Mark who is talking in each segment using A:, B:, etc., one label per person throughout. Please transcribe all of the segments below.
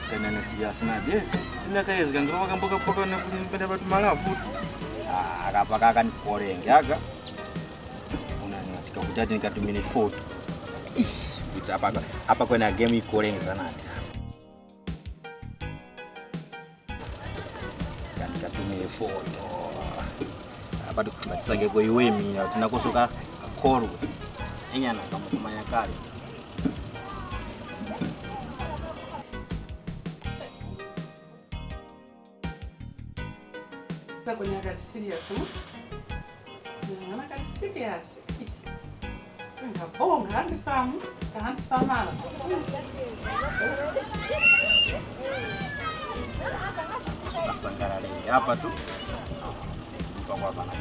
A: Kana nesiasa na je. Inakaeza ngiro kamboka poka na kumpenda watu malafu. Akapaka kanikolenga aka. Unani katika kutati nikatumini photo. Hapa kuna game ikolenga sana ati. Nikatumini photo. Hapa tukisange kwa iwemi na tunakosoka koru. Enyana kama kumanya kali.
B: Kwenye kati serious ana kati serious ngabonga handi samala
A: Sangarale hapa tu kwa bana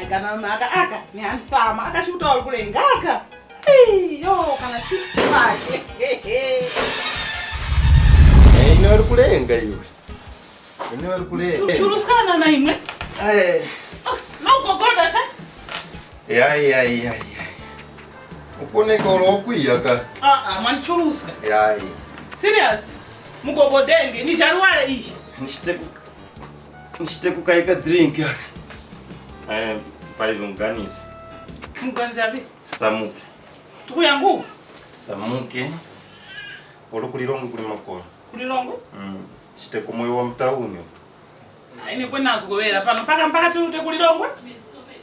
B: kana aka ni ansama akashuta kule ngaka yo kana sisi wake
A: ino kulenga hiyo ino kulenga
B: churuskana na imwe na ukogoda sha
A: ya ukone ko lokuyaka
B: man churuska
A: ya
B: serious mugogodenge ni jarwale hii
A: nishite kukaika drink pale mganizi
B: muganzabi
A: samuke
B: tukuyangu
A: samuke olokulilongo kuli makolo
B: kulilongo
A: nishite kumoyo wa mtauni
B: ine kwenazo kowera pano mpaka tute kulilongo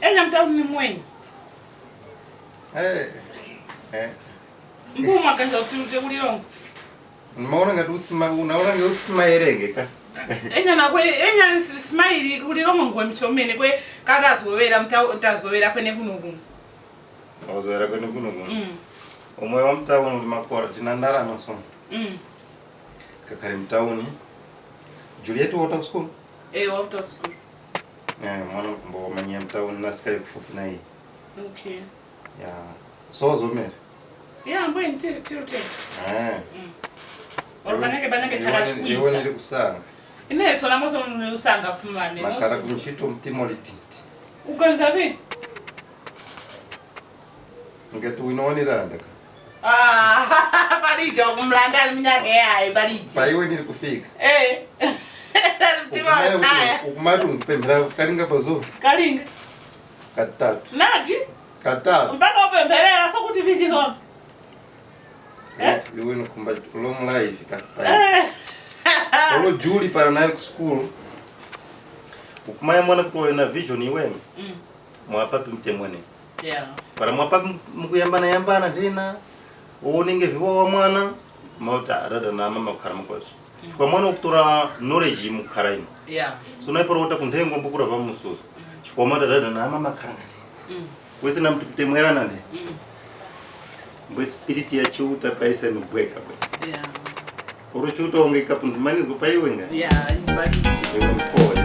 B: enya mtauni ni mwenye mbuma kanza tute kulilongo
A: unaona unaona usima erengeka
B: enya smile kulilongo ngwe mchomene kwe kadazo kowera mtazo kowera kwene vunugu
A: Ozera kwene vunugu Omoyo wa mtauni uli makolo tinandara masomo kakari mtauni Juliet water school
B: water school
A: mwana mbo manyia mtauni nasikaye kufupi na hii
B: okay
A: ya sozo mere
B: mbo ntirute Banake chakashikuisa
A: iwe nili kusanga
B: ine so namoso usanga fumane
A: makara kumshito mtimo lititi
B: ukanzabe
A: ngetu inoni randa
B: balijo kumlanda minyaka yayi balijo
A: paiwe nili kufika
B: mtima taya
A: ukumatu mpembera kalinga pazo
B: kalinga
A: katatu
B: nati
A: katatu
B: mpaka upembelera so kuti vichi zona
A: iwe nukumba long life katatu olo Julie para nayo school ukumaya mwana kwa na vision iwe mwapapi mtemwene para mwapapi mkuyambana ndina uninge viwa wa mwana mauta arada na mama ukarama kwashi kwa mwana ukutura knowledge mukaraini so na iporota kundengo mbukura vamususu kwa mwana arada na mama karanga wese na mtu mtemwera nande mbwe spirit ya chuta kaisa nubweka oro chuta onge kapundimani zikupa iwe nga
B: mbalichi
A: iwe mpole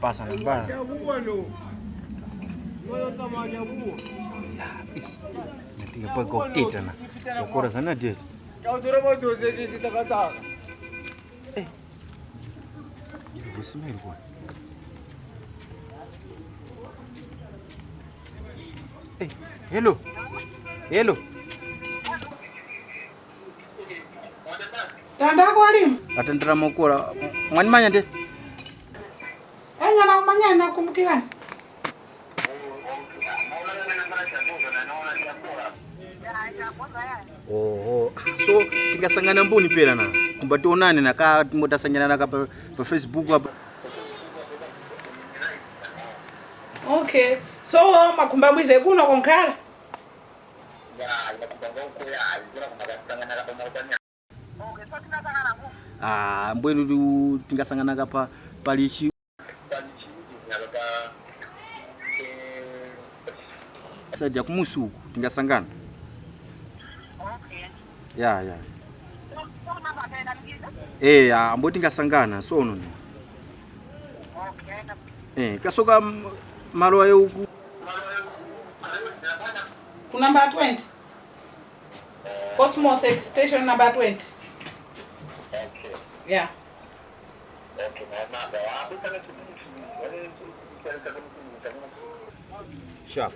A: pasa na mbana napiga pako kita na ukora sana je
C: kaudura moto zeki kitakata
A: bismillah kwa hello
B: tanda kwa limu
A: atandira mokora mwani manya nde
B: enya na kumanya na kumkirani
A: so tikasangana mbuni pera na kumba tionane na ka motasangana na pa Facebook hapa
B: okay so makumba mwize kuno konkala
A: mbwenu tingasangana kapa palichi saja kumusuku tingasangana ya ambo tingasangana sono kasoka malo ayo
B: Number 20. Cosmos X station number 20.
D: Okay.
B: Yeah.
D: Okay,
C: Sharp.